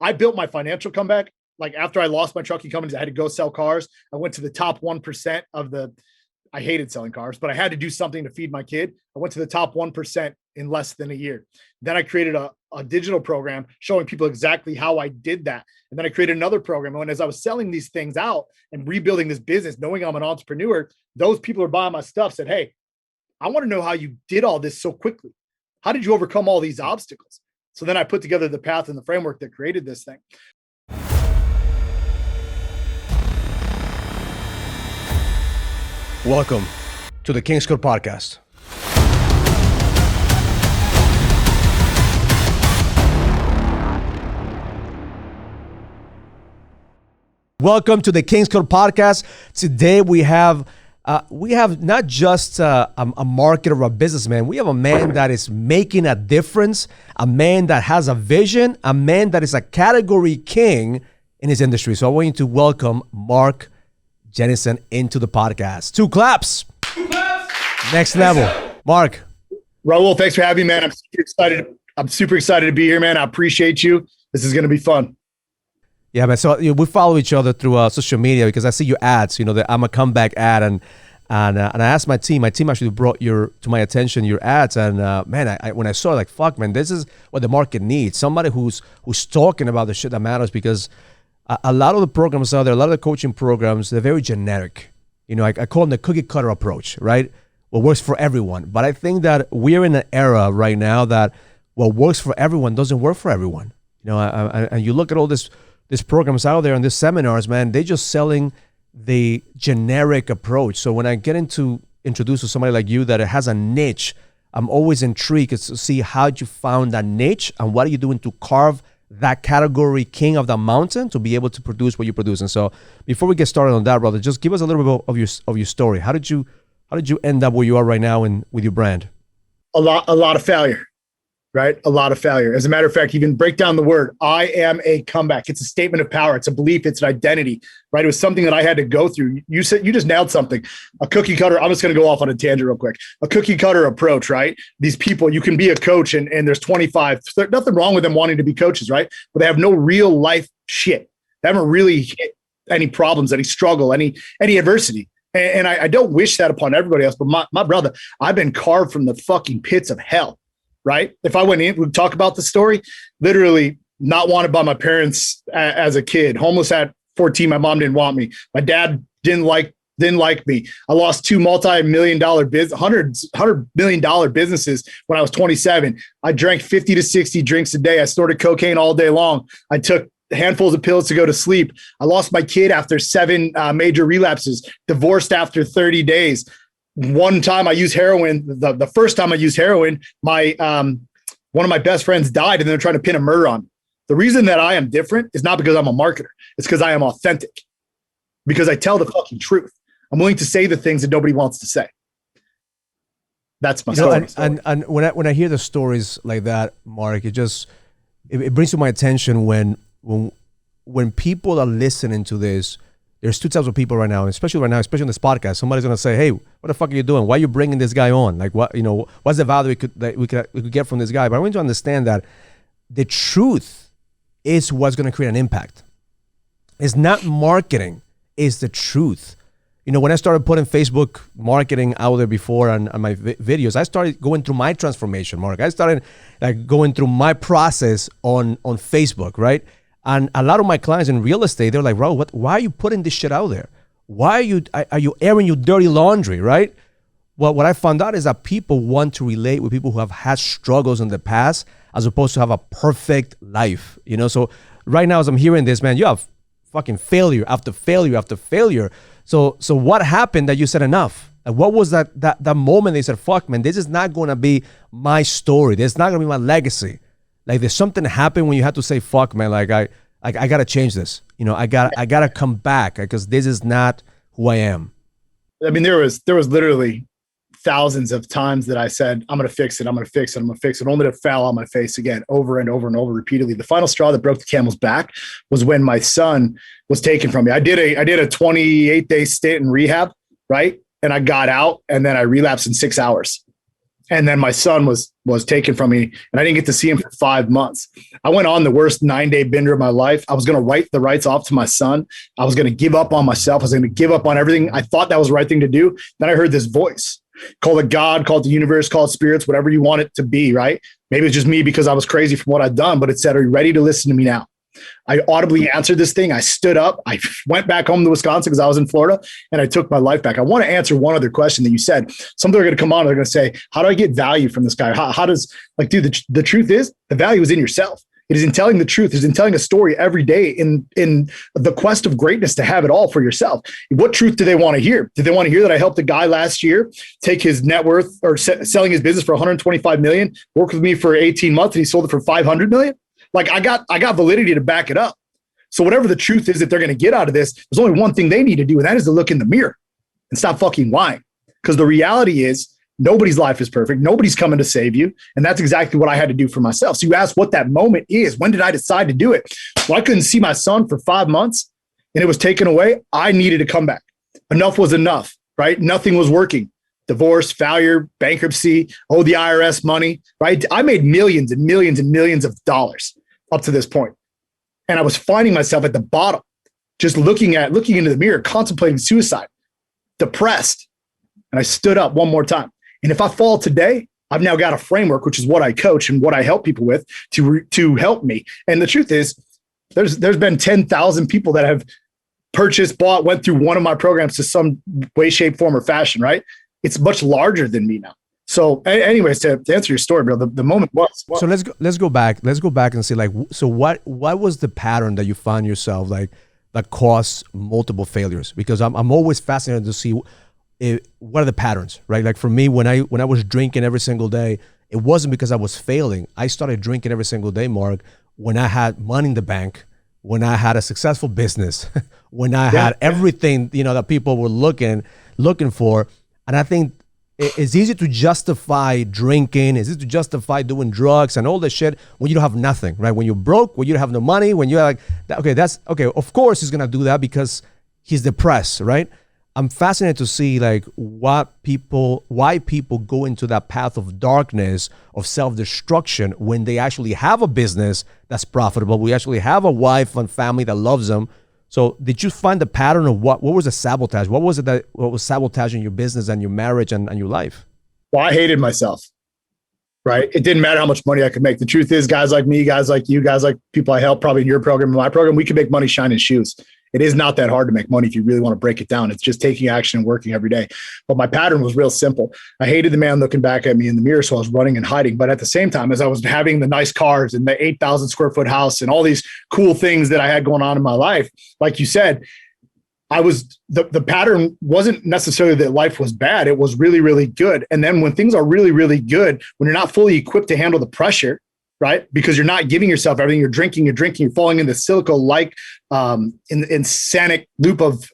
I built my financial comeback. Like after I lost my trucking companies, I had to go sell cars. I went to the top 1% I hated selling cars, but I had to do something to feed my kid. I went to the top 1% in less than a year. Then I created a digital program showing people exactly how I did that. And then I created another program. And as I was selling these things out and rebuilding this business, knowing I'm an entrepreneur, those people who are buying my stuff said, hey, I want to know how you did all this so quickly. How did you overcome all these obstacles? So then I put together the path and the framework that created this thing. Welcome to the King's Code Podcast. Welcome to the King's Code Podcast. Today we have not just a marketer or a businessman. We have a man that is making a difference, a man that has a vision, a man that is a category king in his industry. So I want you to welcome Mark Jennison into the podcast. Two claps. Next level. Mark. Raul, thanks for having me, man. I'm super excited to be here, man. I appreciate you. This is going to be fun. Yeah, man. So we follow each other through social media because I see your ads, the IAMACOMEBACK ad. And I asked my team actually brought to my attention your ads. And man, when I saw it, like, fuck, man, this is what the market needs. Somebody who's talking about the shit that matters, because a lot of the programs out there, a lot of the coaching programs, they're very generic. I call them the cookie cutter approach, right? What works for everyone. But I think that we're in an era right now that what works for everyone doesn't work for everyone. And you look at all these programs out there and these seminars, man, they're just selling the generic approach. So when I get introduced to somebody like you that has a niche, I'm always intrigued to see how you found that niche and what are you doing to carve that category king of the mountain to be able to produce what you produce. And so before we get started on that, brother, just give us a little bit of your story. How did you end up where you are right now with your brand? A lot of failure, right? A lot of failure. As a matter of fact, you can break down the word IAMACOMEBACK. It's a statement of power. It's a belief. It's an identity, right? It was something that I had to go through. You just nailed something. A cookie cutter. I'm just going to go off on a tangent real quick. A cookie cutter approach, right? These people, you can be a coach and there's 25. There's nothing wrong with them wanting to be coaches, right? But they have no real life shit. They haven't really hit any problems, any struggle, any adversity. And I don't wish that upon everybody else. But my brother, I've been carved from the fucking pits of hell. Right? If I went in, we'd talk about the story, literally not wanted by my parents as a kid, homeless at 14. My mom didn't want me. My dad didn't like me. I lost two multi-million-dollar $100 million businesses when I was 27. I drank 50 to 60 drinks a day. I snorted cocaine all day long. I took handfuls of pills to go to sleep. I lost my kid after 7 major relapses, divorced after 30 days. One time I used heroin. The first time I used heroin, my one of my best friends died, and they're trying to pin a murder on me. The reason that I am different is not because I'm a marketer. It's because I am authentic. Because I tell the fucking truth. I'm willing to say the things that nobody wants to say. That's my story. And when I hear the stories like that, Mark, it brings to my attention when people are listening to this. There's two types of people right now, especially on this podcast. Somebody's gonna say, "Hey, what the fuck are you doing? Why are you bringing this guy on? Like, what's the value we could get from this guy?" But I want you to understand that the truth is what's gonna create an impact. It's not marketing; it's the truth. When I started putting Facebook marketing out there before on my videos, I started going through my transformation, Mark. I started going through my process on Facebook, right? And a lot of my clients in real estate, they're like, Raul, why are you putting this shit out there? Why are you airing your dirty laundry, right? Well, what I found out is that people want to relate with people who have had struggles in the past as opposed to have a perfect life, So right now, as I'm hearing this, man, you have fucking failure after failure after failure. So what happened that you said enough? Like, what was that moment they said, fuck, man, this is not going to be my story. This is not going to be my legacy. Like, there's something happened when you had to say, fuck, man, like I got to change this. I got to come back because this is not who I am. I mean, there was literally thousands of times that I said, I'm going to fix it. I'm going to fix it. I'm going to fix it. Only to fall on my face again, over and over and over repeatedly. The final straw that broke the camel's back was when my son was taken from me. I did a 28-day stint in rehab, right? And I got out and then I relapsed in 6 hours. And then my son was taken from me, and I didn't get to see him for 5 months. I went on the worst 9-day bender of my life. I was going to write the rights off to my son. I was going to give up on myself. I was going to give up on everything. I thought that was the right thing to do. Then I heard this voice. Call it God, call it the universe, call it spirits, whatever you want it to be, right? Maybe it's just me because I was crazy from what I'd done, but it said, are you ready to listen to me now? I audibly answered this thing. I stood up. I went back home to Wisconsin because I was in Florida, and I took my life back. I want to answer one other question that you said. Some people are going to come on and they're going to say, how do I get value from this guy? How does, like, dude, the truth is the value is in yourself. It is in telling the truth. It is in telling a story every day in the quest of greatness to have it all for yourself. What truth do they want to hear? Do they want to hear that I helped a guy last year take his net worth or selling his business for 125 million, work with me for 18 months, and he sold it for 500 million? Like, I got validity to back it up. So whatever the truth is that they're going to get out of this, there's only one thing they need to do, and that is to look in the mirror and stop fucking lying. Because the reality is nobody's life is perfect. Nobody's coming to save you. And that's exactly what I had to do for myself. So you asked what that moment is. When did I decide to do it? Well, I couldn't see my son for 5 months and it was taken away. I needed to come back. Enough was enough, right? Nothing was working. Divorce, failure, bankruptcy, owe the IRS money, right? I made millions and millions and millions of dollars up to this point. And I was finding myself at the bottom, just looking into the mirror, contemplating suicide, depressed. And I stood up one more time. And if I fall today, I've now got a framework, which is what I coach and what I help people with to help me. And the truth is, there's been 10,000 people that have purchased, bought, went through one of my programs to some way, shape, form, or fashion, right? It's much larger than me now. So anyways, to answer your story, bro, the moment was. So let's go back and see, like, so what was the pattern that you found yourself, like, that caused multiple failures? Because I'm always fascinated to see what are the patterns, right? Like for me, when I was drinking every single day, it wasn't because I was failing. I started drinking every single day, Mark, when I had money in the bank, when I had a successful business, when I had everything, that people were looking for. And I think it's easy to justify drinking. It's easy to justify doing drugs and all this shit when you don't have nothing, right? When you're broke, when you don't have no money, when you're like, that's okay. Of course he's going to do that because he's depressed, right? I'm fascinated to see, like, why people go into that path of darkness, of self-destruction, when they actually have a business that's profitable. We actually have a wife and family that loves them. So did you find the pattern of what was the sabotage? What was sabotaging your business and your marriage and your life? Well, I hated myself, right? It didn't matter how much money I could make. The truth is, guys like me, guys like you, guys like people I help, probably in your program, in my program, we can make money shining shoes. It is not that hard to make money if you really want to break it down. It's just taking action and working every day. But my pattern was real simple. I hated the man looking back at me in the mirror, so I was running and hiding. But at the same time, as I was having the nice cars and the 8,000 square foot house and all these cool things that I had going on in my life, like you said, the pattern wasn't necessarily that life was bad. It was really, really good. And then when things are really, really good, when you're not fully equipped to handle the pressure, right? Because you're not giving yourself everything, you're drinking, you're falling into silico-like insanic loop of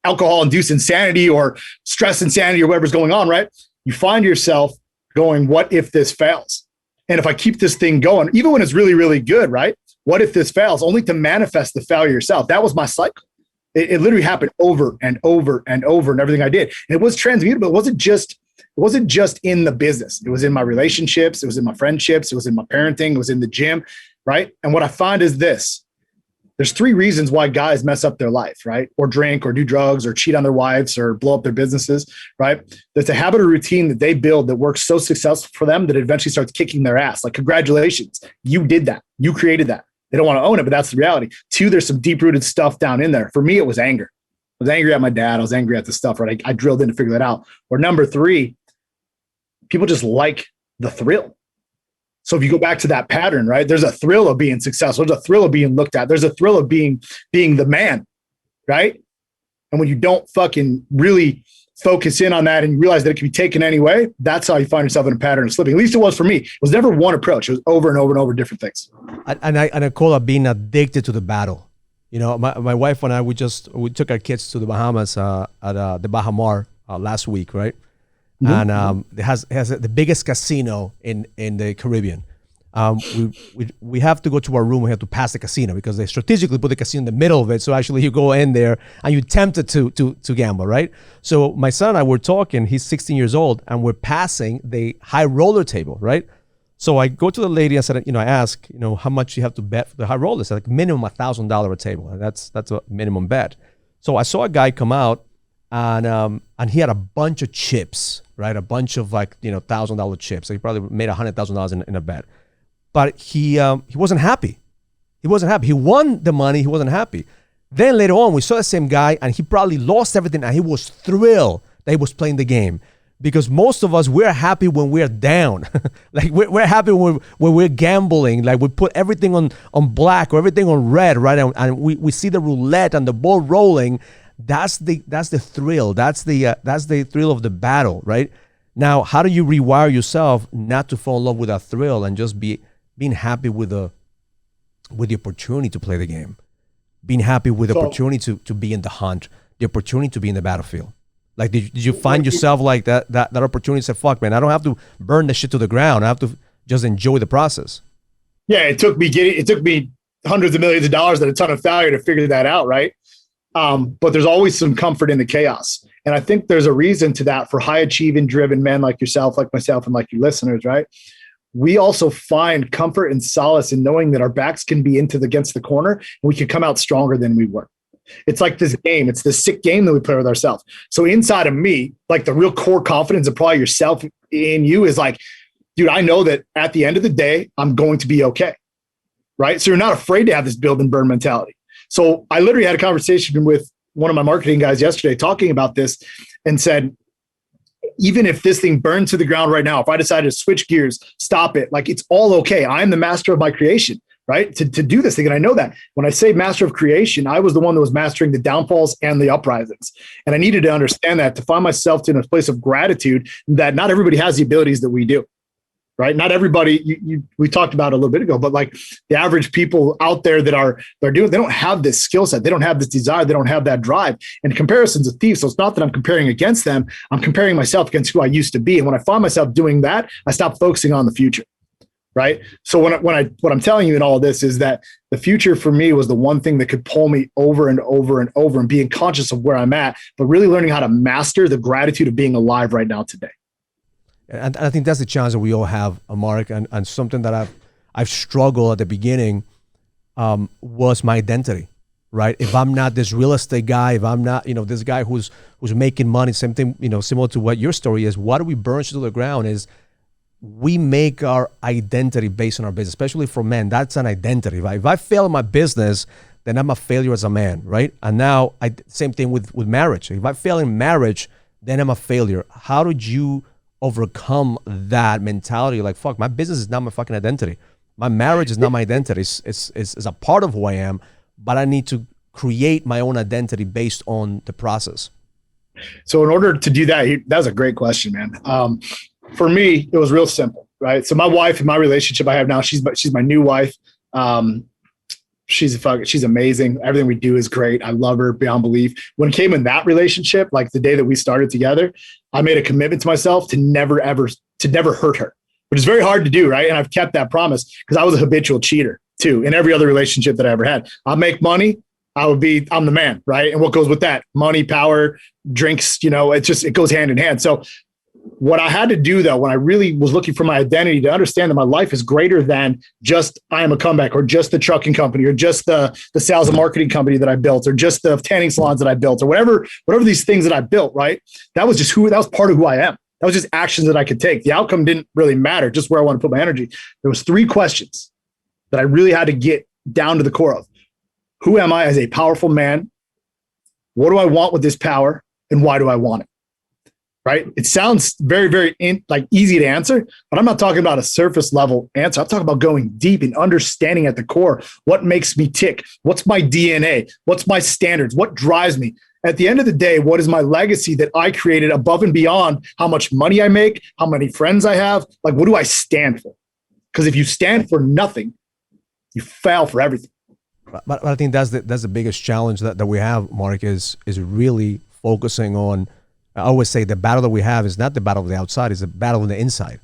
alcohol-induced insanity or stress insanity or whatever's going on, right? You find yourself going, what if this fails? And if I keep this thing going, even when it's really, really good, right? What if this fails? Only to manifest the failure yourself. That was my cycle. It literally happened over and over and over and everything I did. And it was transmutable. It wasn't just in the business. It was in my relationships. It was in my friendships. It was in my parenting. It was in the gym, right? And what I find is this. There's 3 reasons why guys mess up their life, right? Or drink or do drugs or cheat on their wives or blow up their businesses, right? There's a habit or routine that they build that works so successful for them that it eventually starts kicking their ass. Like, congratulations, you did that. You created that. They don't want to own it, but that's the reality. 2, there's some deep-rooted stuff down in there. For me, it was anger. I was angry at my dad. I was angry at the stuff, right? I drilled in to figure that out. Or number 3, people just like the thrill. So if you go back to that pattern, right, there's a thrill of being successful. There's a thrill of being looked at. There's a thrill of being the man, right? And when you don't fucking really focus in on that and you realize that it can be taken anyway, that's how you find yourself in a pattern of slipping. At least it was for me. It was never one approach. It was over and over and over different things. And I call it being addicted to the battle. My wife and I, we took our kids to the Bahamas at the Baha Mar last week, right? Mm-hmm. And it has the biggest casino in the Caribbean. We have to go to our room. We have to pass the casino because they strategically put the casino in the middle of it. So actually, you go in there and you're tempted to gamble, right? So my son and I were talking. He's 16 years old, and we're passing the high roller table, right? So I go to the lady and said, I ask, how much you have to bet for the high roller. It's like minimum $1,000 a table, and that's a minimum bet. So I saw a guy come out, and he had a bunch of chips, right? A bunch of $1,000 chips. So he probably made $100,000 in a bet. But he wasn't happy. He wasn't happy. He won the money. He wasn't happy. Then later on, we saw the same guy, and he probably lost everything, and he was thrilled that he was playing the game. Because most of us, we're happy when we're down. Like we're happy when we're gambling. Like we put everything on black or everything on red, right? And we see the roulette and the ball rolling. That's the thrill. That's the thrill of the battle, right? Now, how do you rewire yourself not to fall in love with that thrill and just being happy with the opportunity to play the game, being happy with the opportunity to be in the hunt, the opportunity to be in the battlefield? Like, did you find yourself like that opportunity to say, fuck, man, I don't have to burn the shit to the ground. I have to just enjoy the process. Yeah, it took me hundreds of millions of dollars and a ton of failure to figure that out, right? But there's always some comfort in the chaos. And I think there's a reason to that for high achieving driven men like yourself, like myself, and like your listeners, right? We also find comfort and solace in knowing that our backs can be against the corner and we can come out stronger than we were. It's like this game. It's this sick game that we play with ourselves. So inside of me, like the real core confidence of probably yourself in you is like, dude, I know that at the end of the day, I'm going to be okay. Right. So you're not afraid to have this build and burn mentality. So I literally had a conversation with one of my marketing guys yesterday talking about this and said, even if this thing burns to the ground right now, if I decided to switch gears, stop it, like it's all okay. I'm the master of my creation. Right? To do this thing. And I know that when I say master of creation, I was the one that was mastering the downfalls and the uprisings. And I needed to understand that to find myself in a place of gratitude that not everybody has the abilities that we do. Right? Not everybody, we talked about it a little bit ago, but like the average people out there they don't have this skill set. They don't have this desire. They don't have that drive. And comparison's a thief. So it's not that I'm comparing against them. I'm comparing myself against who I used to be. And when I find myself doing that, I stop focusing on the future. Right. So what I'm telling you in all of this is that the future for me was the one thing that could pull me over and over and over and being conscious of where I'm at, but really learning how to master the gratitude of being alive right now today. And I think that's the challenge that we all have, Mark, and something that I've struggled at the beginning was my identity. Right. If I'm not this real estate guy, if I'm not, this guy who's making money, same thing, similar to what your story is, what do we burn to the ground is we make our identity based on our business, especially for men. That's an identity. Right? If I fail in my business, then I'm a failure as a man, right? And now, same thing with marriage. If I fail in marriage, then I'm a failure. How did you overcome that mentality? Like, fuck, my business is not my fucking identity. My marriage is not my identity. It's a part of who I am, but I need to create my own identity based on the process. So in order to do that, that's a great question, man. For me, it was real simple, right? So my wife and my relationship I have now, she's my new wife. She's amazing. Everything we do is great. I love her beyond belief. When it came in that relationship, like the day that we started together, I made a commitment to myself to never hurt her, which is very hard to do, right? And I've kept that promise because I was a habitual cheater too in every other relationship that I ever had. I'll make money. I'm the man, right? And what goes with that? Money, power, drinks, it goes hand in hand. So what I had to do though, when I really was looking for my identity, to understand that my life is greater than just IAMACOMEBACK or just the trucking company or just the sales and marketing company that I built or just the tanning salons that I built or whatever these things that I built, right? That was part of who I am. That was just actions that I could take. The outcome didn't really matter, just where I want to put my energy. There was 3 questions that I really had to get down to the core of. Who am I as a powerful man? What do I want with this power? And why do I want it? Right? It sounds very, very easy to answer, but I'm not talking about a surface level answer. I'm talking about going deep and understanding at the core what makes me tick. What's my DNA? What's my standards? What drives me? At the end of the day, what is my legacy that I created above and beyond how much money I make, how many friends I have? Like, what do I stand for? Because if you stand for nothing, you fail for everything. But I think that's the biggest challenge that we have, Mark, is really focusing on. I always say the battle that we have is not the battle of the outside, it's the battle on the inside.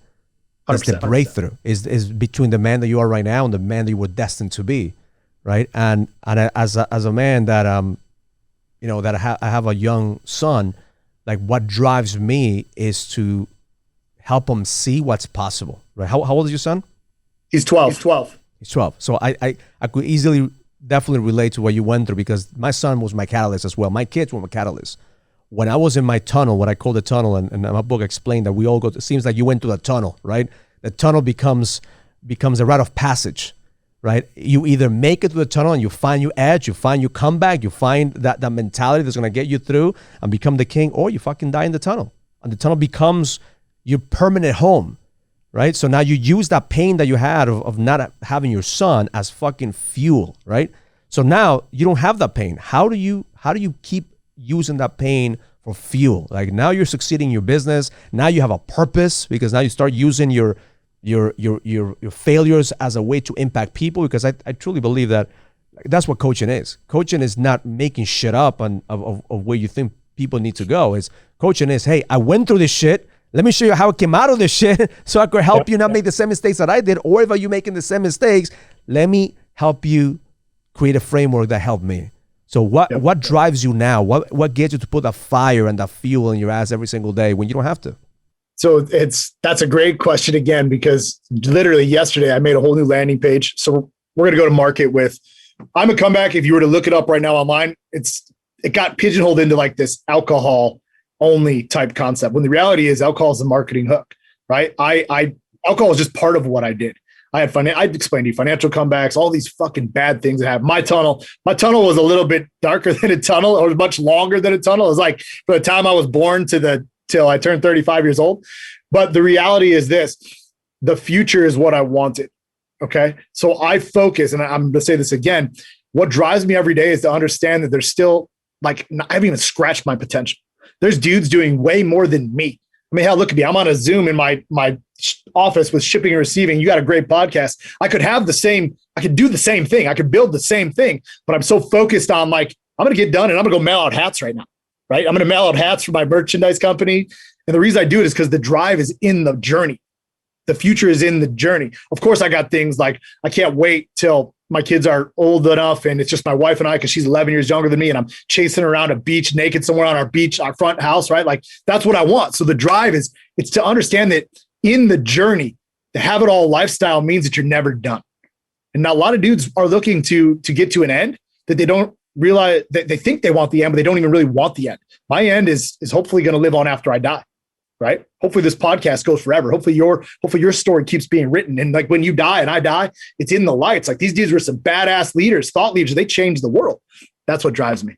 That's the 100%. breakthrough is between the man that you are right now and the man that you were destined to be, right? And as a man that that I have a young son, like what drives me is to help him see what's possible, right? How old is your son? He's 12. He's 12. So I could easily definitely relate to what you went through because my son was my catalyst as well. My kids were my catalyst. When I was in my tunnel, what I call the tunnel, and my book explained that we all go, it seems like you went through the tunnel, right? The tunnel becomes a rite of passage, right? You either make it through the tunnel and you find your edge, you find your comeback, you find that mentality that's going to get you through and become the king, or you fucking die in the tunnel. And the tunnel becomes your permanent home, right? So now you use that pain that you had of not having your son as fucking fuel, right? So now you don't have that pain. How do you keep using that pain for fuel? Like now you're succeeding in your business. Now you have a purpose because now you start using your failures as a way to impact people. Because I truly believe that that's what coaching is. Coaching is not making shit up of where you think people need to go. It's coaching is, hey, I went through this shit. Let me show you how I came out of this shit so I could help you not make the same mistakes that I did. Or if you're making the same mistakes, let me help you create a framework that helped me. So what drives you now? What gets you to put that fire and that fuel in your ass every single day when you don't have to? So that's a great question again, because literally yesterday I made a whole new landing page. So we're going to go to market with, I'm a comeback. If you were to look it up right now online, it got pigeonholed into like this alcohol only type concept. When the reality is alcohol is a marketing hook, right? Alcohol is just part of what I did. I'd explain to you financial comebacks, all these fucking bad things that happen. My tunnel was a little bit darker than a tunnel, or much longer than a tunnel. It was like from the time I was born till I turned 35 years old. But the reality is this, the future is what I wanted. Okay. So I focus, and I'm going to say this again, what drives me every day is to understand that there's still I haven't even scratched my potential. There's dudes doing way more than me. I mean, hell, look at me. I'm on a Zoom in my office with shipping and receiving. You got a great podcast. I could do the same thing. I could build the same thing, but I'm so focused on I'm going to get done and I'm going to go mail out hats right now, right? I'm going to mail out hats for my merchandise company. And the reason I do it is because the drive is in the journey. The future is in the journey. Of course, I got things like I can't wait till my kids are old enough and it's just my wife and I, because she's 11 years younger than me, and I'm chasing her around a beach naked somewhere on our front house, right? Like that's what I want. So the drive it's to understand that in the journey, the have it all lifestyle means that you're never done. And now a lot of dudes are looking to get to an end that they don't realize, that they think they want the end, but they don't even really want the end. My end is hopefully going to live on after I die. Right? Hopefully this podcast goes forever. Hopefully your story keeps being written. And like when you die and I die, it's in the lights. Like these dudes were some badass leaders, thought leaders. They changed the world. That's what drives me.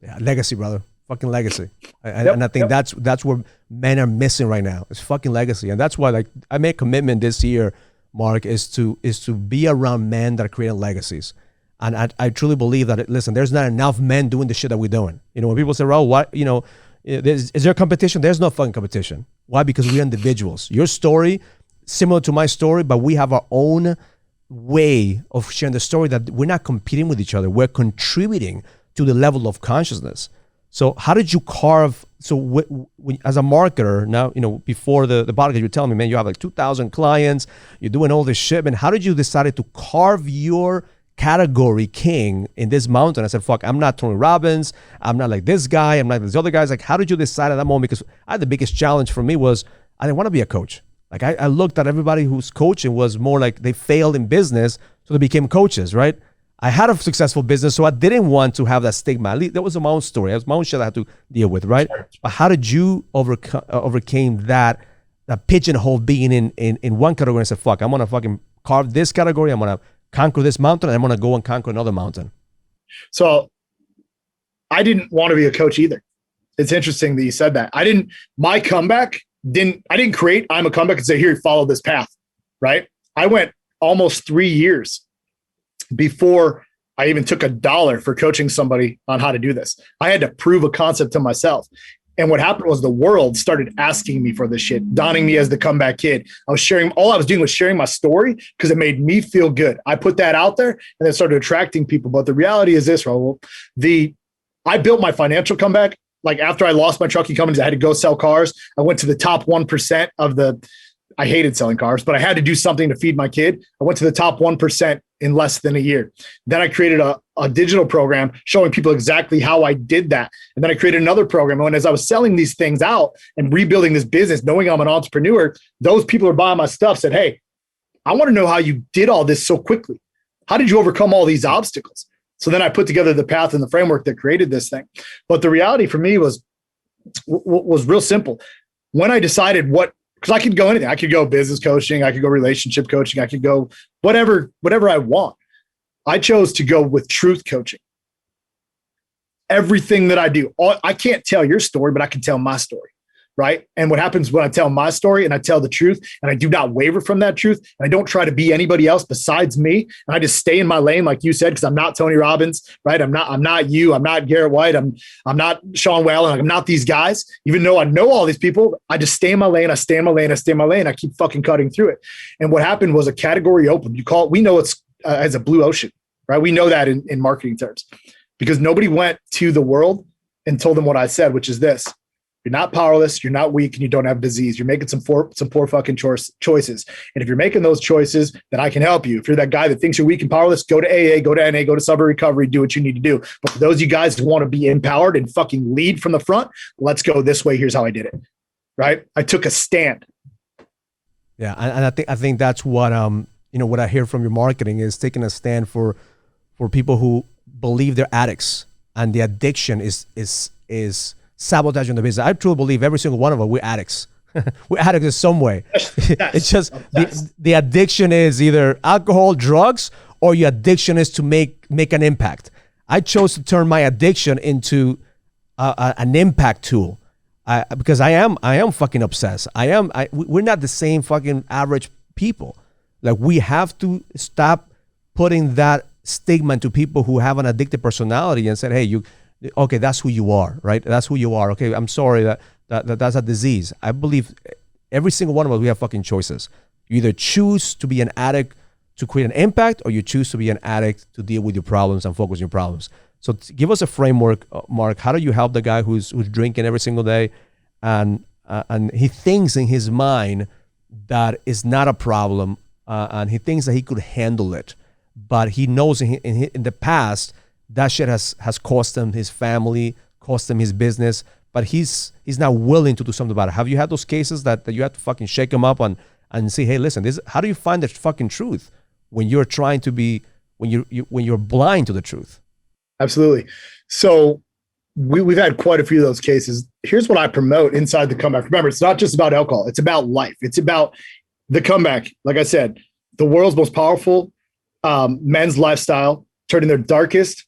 Yeah, legacy, brother. Fucking legacy. And I think that's where men are missing right now. It's fucking legacy. And that's why I made a commitment this year, Mark, is to be around men that are creating legacies. And I truly believe that, listen, there's not enough men doing the shit that we're doing. When people say, Raul, what, is there competition? There's no fucking competition. Why? Because we're individuals. Your story, similar to my story, but we have our own way of sharing the story, that we're not competing with each other. We're contributing to the level of consciousness. So how did you carve? So as a marketer now, before the podcast, you were telling me, man, you have like 2,000 clients, you're doing all this shit, man. How did you decide to carve your category king in this mountain? I said, fuck, I'm not Tony Robbins. I'm not like this guy. I'm not like these other guys. Like, how did you decide at that moment? Because the biggest challenge for me was I didn't want to be a coach. Like I looked at everybody who's coaching was more like they failed in business, so they became coaches, right? I had a successful business, so I didn't want to have that stigma. That was my own story. It was my own shit I had to deal with, right? But how did you overcame that pigeonhole being in one category and said, fuck, I'm going to fucking carve this category. I'm going to conquer this mountain, and I'm going to go and conquer another mountain. So I didn't want to be a coach either. It's interesting that you said that. I didn't create I'm a comeback and say, here, follow this path, right? I went almost 3 years before I even took $1 for coaching somebody on how to do this. I had to prove a concept to myself. And what happened was the world started asking me for this shit, donning me as the comeback kid. All I was doing was sharing my story because it made me feel good. I put that out there and then started attracting people. But the reality is this, Raul, I built my financial comeback. Like after I lost my trucking companies, I had to go sell cars. I went to the top 1% of I hated selling cars, but I had to do something to feed my kid. I went to the top 1% in less than a year. Then I created a digital program showing people exactly how I did that. And then I created another program. And as I was selling these things out and rebuilding this business, knowing I'm an entrepreneur, those people who are buying my stuff said, hey, I want to know how you did all this so quickly. How did you overcome all these obstacles? So then I put together the path and the framework that created this thing. But the reality for me was real simple. When I decided because I could go anything. I could go business coaching. I could go relationship coaching. I could go whatever I want. I chose to go with truth coaching. Everything that I do, I can't tell your story, but I can tell my story, right? And what happens when I tell my story and I tell the truth and I do not waver from that truth and I don't try to be anybody else besides me and I just stay in my lane, like you said, because I'm not Tony Robbins, right? I'm not you. I'm not Garrett White. I'm not Sean Whalen. I'm not these guys. Even though I know all these people, I just stay in my lane. I stay in my lane. I stay in my lane. I keep fucking cutting through it. And what happened was a category opened. We know it's as a blue ocean, right? We know that in marketing terms because nobody went to the world and told them what I said, which is this. You're not powerless, you're not weak, and you don't have disease. You're making some poor fucking choices. And if you're making those choices, then I can help you. If you're that guy that thinks you're weak and powerless, go to AA, go to NA, go to Sober Recovery, do what you need to do. But for those of you guys who want to be empowered and fucking lead from the front, let's go this way. Here's how I did it. Right? I took a stand. Yeah, and I think that's what what I hear from your marketing is taking a stand for people who believe they're addicts and the addiction is sabotaging the business. I truly believe every single one of us, we're addicts. We're addicts in some way. It's just the addiction is either alcohol, drugs, or your addiction is to make an impact. I chose to turn my addiction into an impact tool because I am fucking obsessed. We're not the same fucking average people. Like we have to stop putting that stigma into people who have an addictive personality and said, hey, okay, that's who you are, right? That's who you are. Okay, I'm sorry that's a disease. I believe every single one of us, we have fucking choices. You either choose to be an addict to create an impact, or you choose to be an addict to deal with your problems and focus on your problems. So give us a framework, Mark. How do you help the guy who's drinking every single day, and he thinks in his mind that it's not a problem, and he thinks that he could handle it, but he knows in the past that shit has cost him his family, cost him his business, but he's not willing to do something about it. Have you had those cases that you have to fucking shake him up and say, hey, listen, how do you find the fucking truth when you're trying to be, when you're blind to the truth? Absolutely. So we've had quite a few of those cases. Here's what I promote inside the comeback. Remember, it's not just about alcohol. It's about life. It's about the comeback. Like I said, the world's most powerful men's lifestyle, turning their darkest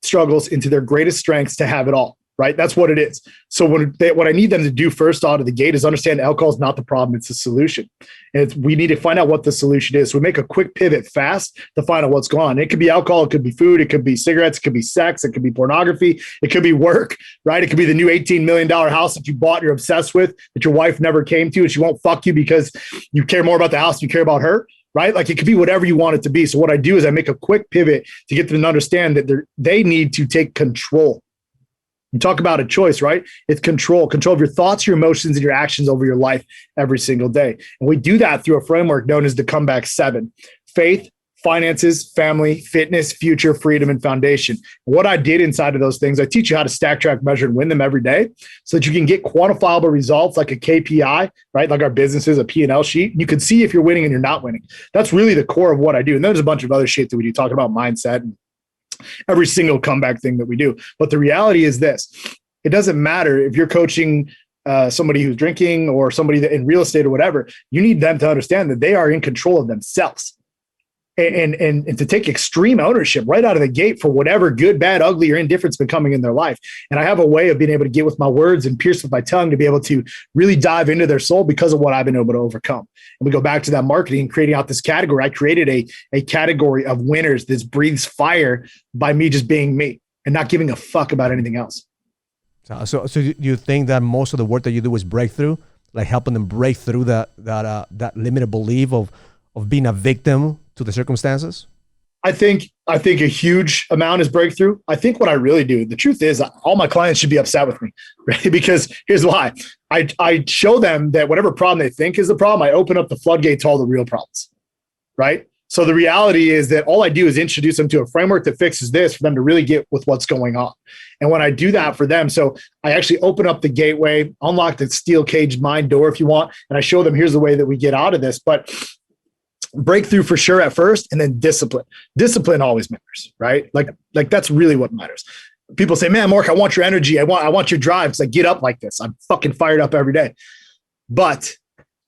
struggles into their greatest strengths to have it all, right? That's what it is. So what I need them to do first out of the gate is understand alcohol is not the problem, it's the solution. And we need to find out what the solution is. So we make a quick pivot fast to find out what's going on. It could be alcohol, it could be food, it could be cigarettes, it could be sex, it could be pornography, it could be work, right? It could be the new $18 million house that you bought, you're obsessed with, that your wife never came to, and she won't fuck you because you care more about the house than you care about her. Right? Like it could be whatever you want it to be. So what I do is I make a quick pivot to get them to understand that they need to take control. You talk about a choice, right? It's control of your thoughts, your emotions, and your actions over your life every single day. And we do that through a framework known as the Comeback 7: faith, finances, family, fitness, future, freedom, and foundation. What I did inside of those things, I teach you how to stack, track, measure, and win them every day so that you can get quantifiable results like a KPI, right? Like our business is a P&L sheet. You can see if you're winning and you're not winning. That's really the core of what I do. And there's a bunch of other shit that we do, talking about mindset and every single comeback thing that we do. But the reality is this: it doesn't matter if you're coaching somebody who's drinking or somebody that in real estate or whatever. You need them to understand that they are in control of themselves. And to take extreme ownership right out of the gate for whatever good, bad, ugly, or indifference becoming in their life. And I have a way of being able to get with my words and pierce with my tongue to be able to really dive into their soul because of what I've been able to overcome. And we go back to that marketing and creating out this category. I created a category of winners that breathes fire by me just being me and not giving a fuck about anything else. So you think that most of the work that you do is breakthrough, like helping them break through that limited belief of being a victim to the circumstances? I think a huge amount is breakthrough. I think what I really do, the truth is, all my clients should be upset with me, right? Because here's why. I show them that whatever problem they think is the problem, I open up the floodgate to all the real problems, right? So the reality is that all I do is introduce them to a framework that fixes this for them to really get with what's going on. And when I do that for them, so I actually open up the gateway, unlock the steel caged mind door if you want, and I show them here's the way that we get out of this. But breakthrough for sure at first, and then discipline. Discipline always matters, right? Like that's really what matters. People say, man, Mark, I want your energy. I want your drive because I get up like this. I'm fucking fired up every day. But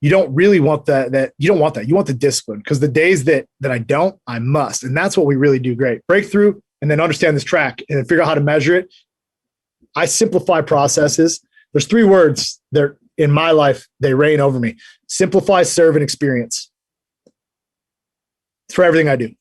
you don't really want that. You don't want that. You want the discipline, because the days that I don't, I must. And that's what we really do great. Breakthrough, and then understand this track and figure out how to measure it. I simplify processes. There's 3 words that in my life, they reign over me: simplify, serve, and experience. It's for everything I do.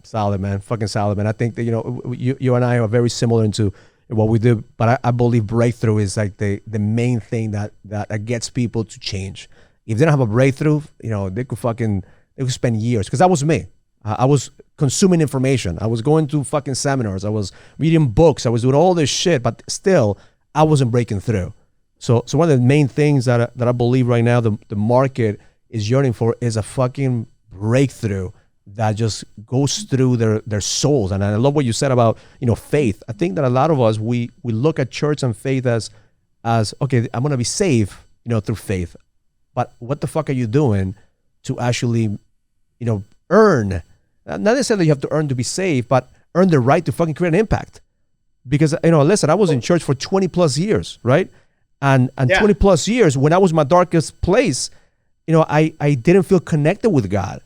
Solid, man. Fucking solid, man. I think that, you and I are very similar into what we do, but I believe breakthrough is like the main thing that gets people to change. If they don't have a breakthrough, they could spend years. Because that was me. I was consuming information. I was going to fucking seminars. I was reading books. I was doing all this shit, but still I wasn't breaking through. So one of the main things that I believe right now the market is yearning for is a fucking breakthrough that just goes through their souls. And I love what you said about, faith. I think that a lot of us, we look at church and faith as okay, I'm going to be saved, through faith. But what the fuck are you doing to actually, earn, not necessarily you have to earn to be saved, but earn the right to fucking create an impact? Because, listen, I was in church for 20 plus years, right? And 20 plus years, when I was in my darkest place, I didn't feel connected with God.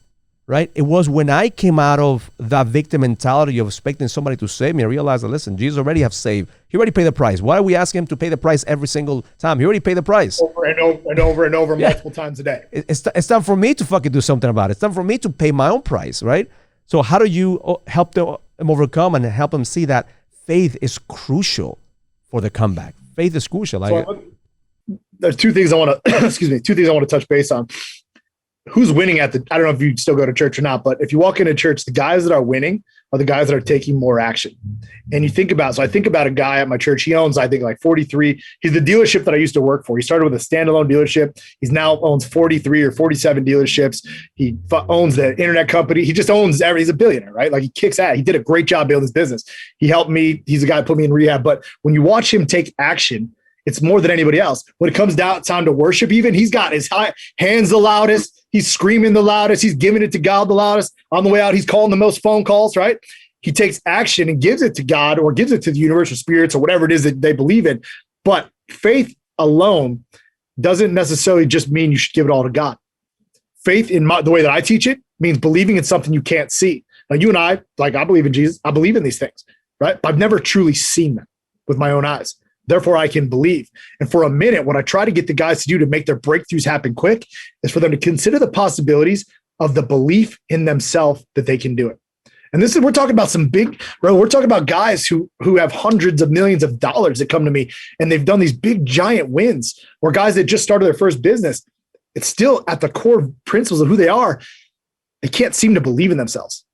Right? It was when I came out of that victim mentality of expecting somebody to save me, I realized that, listen, Jesus already have saved. He already paid the price. Why are we asking him to pay the price every single time? He already paid the price. Over and over multiple times a day. It's time for me to fucking do something about it. It's time for me to pay my own price, right? So how do you help them overcome and help them see that faith is crucial for the comeback? Faith is crucial. There's 2 things I want to, 2 things I want to touch base on. Who's winning I don't know if you still go to church or not, but if you walk into church, the guys that are winning are the guys that are taking more action. And I think about a guy at my church. He owns, I think, like 43. He's the dealership that I used to work for. He started with a standalone dealership. He's now owns 43 or 47 dealerships. He owns the internet company. He just owns everything. He's a billionaire, right? Like, he kicks ass. He did a great job building his business. He helped me. He's the guy who put me in rehab. But when you watch him take action, it's more than anybody else. When it comes down time to worship, even, he's got his hands the loudest. He's screaming the loudest. He's giving it to God the loudest. On the way out, he's calling the most phone calls, right? He takes action and gives it to God, or gives it to the universal spirits, or whatever it is that they believe in. But faith alone doesn't necessarily just mean you should give it all to God. Faith, in the way that I teach it, means believing in something you can't see. Now, you and I believe in Jesus. I believe in these things, right? But I've never truly seen them with my own eyes. Therefore, I can believe. And for a minute, what I try to get the guys to do to make their breakthroughs happen quick is for them to consider the possibilities of the belief in themselves that they can do it. And we're talking about we're talking about guys who have hundreds of millions of dollars that come to me, and they've done these big giant wins, or guys that just started their first business. It's still at the core principles of who they are. They can't seem to believe in themselves,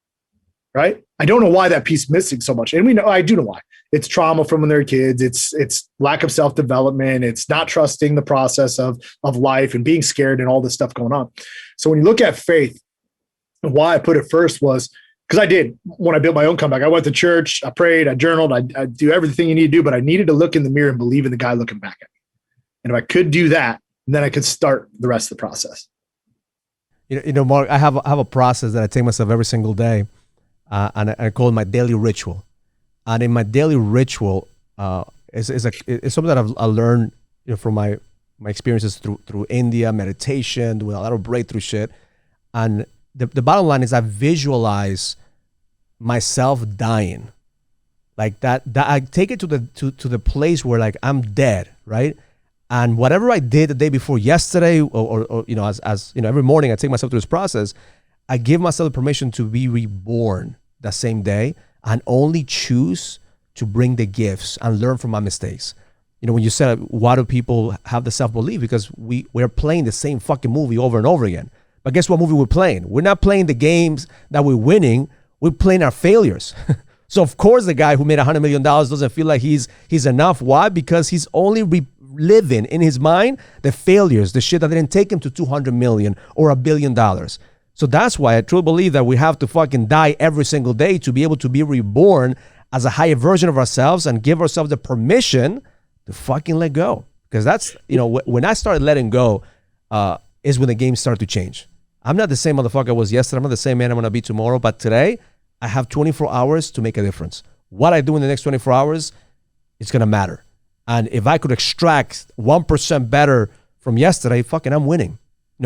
right? I don't know why that piece missing so much. And I do know why. It's trauma from when they're kids. It's lack of self-development. It's not trusting the process of life and being scared and all this stuff going on. So when you look at faith, why I put it first was because I did, when I built my own comeback, I went to church, I prayed, I journaled, I do everything you need to do, but I needed to look in the mirror and believe in the guy looking back at me. And if I could do that, then I could start the rest of the process. Mark, I have a process that I take myself every single day, and I call it my daily ritual. And in my daily ritual, it's something that I learned from my experiences through India, meditation, doing a lot of breakthrough shit. And the bottom line is I visualize myself dying, like that I take it to the place where, like, I'm dead, right? And whatever I did the day before yesterday, or as every morning I take myself through this process, I give myself the permission to be reborn that same day, and only choose to bring the gifts and learn from my mistakes. When you said, why do people have the self-belief? Because we're playing the same fucking movie over and over again. But guess what movie we're playing? We're not playing the games that we're winning. we're playing our failures. So of course the guy who made $100 million doesn't feel like he's enough. Why? Because he's only living in his mind the failures, the shit that didn't take him to 200 million or $1 billion. So that's why I truly believe that we have to fucking die every single day to be able to be reborn as a higher version of ourselves and give ourselves the permission to fucking let go. Because that's, when I started letting go, is when the game started to change. I'm not the same motherfucker I was yesterday. I'm not the same man I'm going to be tomorrow. But today, I have 24 hours to make a difference. What I do in the next 24 hours, it's going to matter. And if I could extract 1% better from yesterday, fucking I'm winning.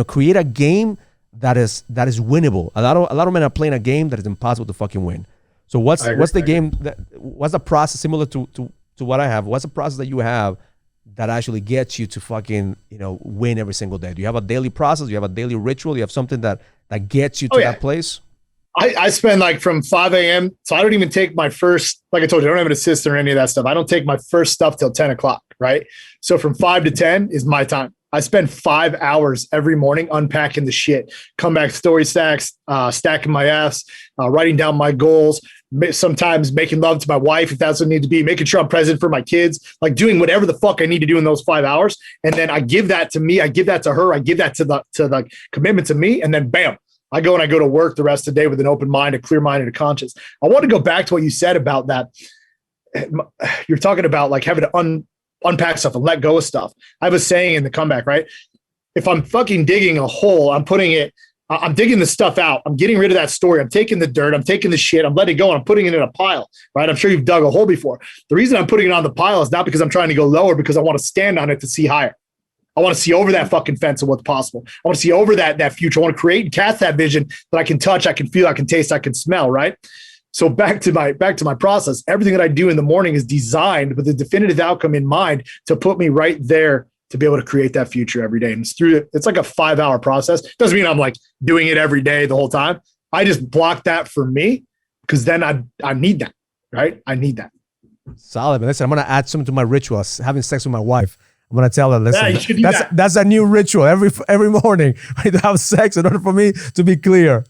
Create a game that is winnable. A lot of men are playing a game that is impossible to fucking win. So what's the game what's the process similar to what I have? What's the process that you have that actually gets you to fucking win every single day? Do you have a daily process? Do you have a daily ritual? Do you have something that gets you to that place? I spend like from 5 a.m. So I don't even take my first, like I told you, I don't have an assistant or any of that stuff. I don't take my first stuff till 10 o'clock, right? So from 5 to 10 is my time. I spend 5 hours every morning unpacking the shit, comeback story stacks, stacking my ass, writing down my goals, sometimes making love to my wife if that's what it needs to be, making sure I'm present for my kids, like doing whatever the fuck I need to do in those 5 hours. And then I give that to me, I give that to her, I give that to the commitment to me, and then bam, I go to work the rest of the day with an open mind, a clear mind, and a conscience. I want to go back to what you said about that. You're talking about like having to unpack stuff and let go of stuff. I was saying in the comeback, right? If I'm fucking digging a hole, I'm digging the stuff out. I'm getting rid of that story. I'm taking the dirt. I'm taking the shit. I'm letting go and I'm putting it in a pile, right? I'm sure you've dug a hole before. The reason I'm putting it on the pile is not because I'm trying to go lower, because I want to stand on it to see higher. I want to see over that fucking fence of what's possible. I want to see over that future. I want to create and cast that vision that I can touch, I can feel, I can taste, I can smell, right? So back to my process. Everything that I do in the morning is designed with the definitive outcome in mind to put me right there to be able to create that future every day. And it's like a 5-hour process. Doesn't mean I'm like doing it every day the whole time. I just block that for me because then I need that, right? I need that. Solid, man. Listen, I'm going to add something to my rituals, having sex with my wife. I'm gonna tell her, listen, that's a new ritual every morning. I need to have sex in order for me to be clear.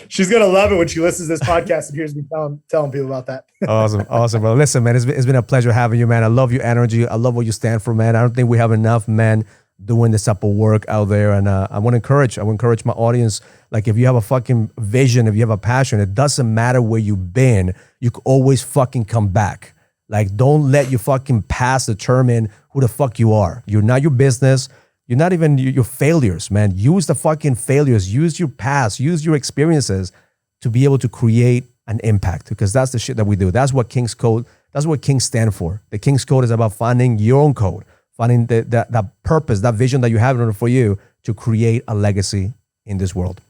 She's gonna love it when she listens to this podcast and hears me telling people about that. Awesome, bro. Listen, man, it's been a pleasure having you, man. I love your energy. I love what you stand for, man. I don't think we have enough men doing this type of work out there, and I want to encourage my audience. Like, if you have a fucking vision, if you have a passion, it doesn't matter where you've been. You can always fucking come back. Like, don't let your fucking past determine who the fuck you are. You're not your business. You're not even your failures, man. Use the fucking failures. Use your past. Use your experiences to be able to create an impact, because that's the shit that we do. That's what King's Code, that's what Kings stand for. The King's Code is about finding your own code, finding that purpose, that vision that you have in order for you to create a legacy in this world.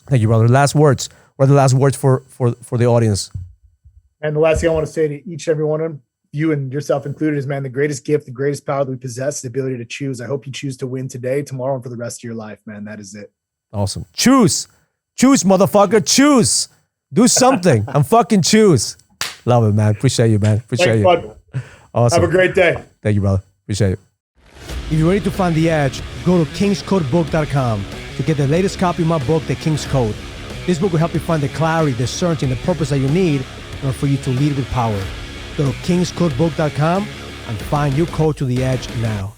Thank you, brother. Last words. What are the last words for the audience? And the last thing I want to say to each and every one of them, you and yourself included, is, man, the greatest gift, the greatest power that we possess is the ability to choose. I hope you choose to win today, tomorrow, and for the rest of your life, man. That is it. Awesome. Choose, motherfucker. Choose. Do something. I'm fucking choose. Love it, man. Appreciate you, man. Appreciate Thanks, you. bud. Awesome. Have a great day. Thank you, brother. Appreciate it. If you're ready to find the edge, go to kingscodebook.com to get the latest copy of my book, The King's Code. This book will help you find the clarity, the certainty, and the purpose that you need in order for you to lead with power. Go to kingscodebook.com and find your code to the edge now.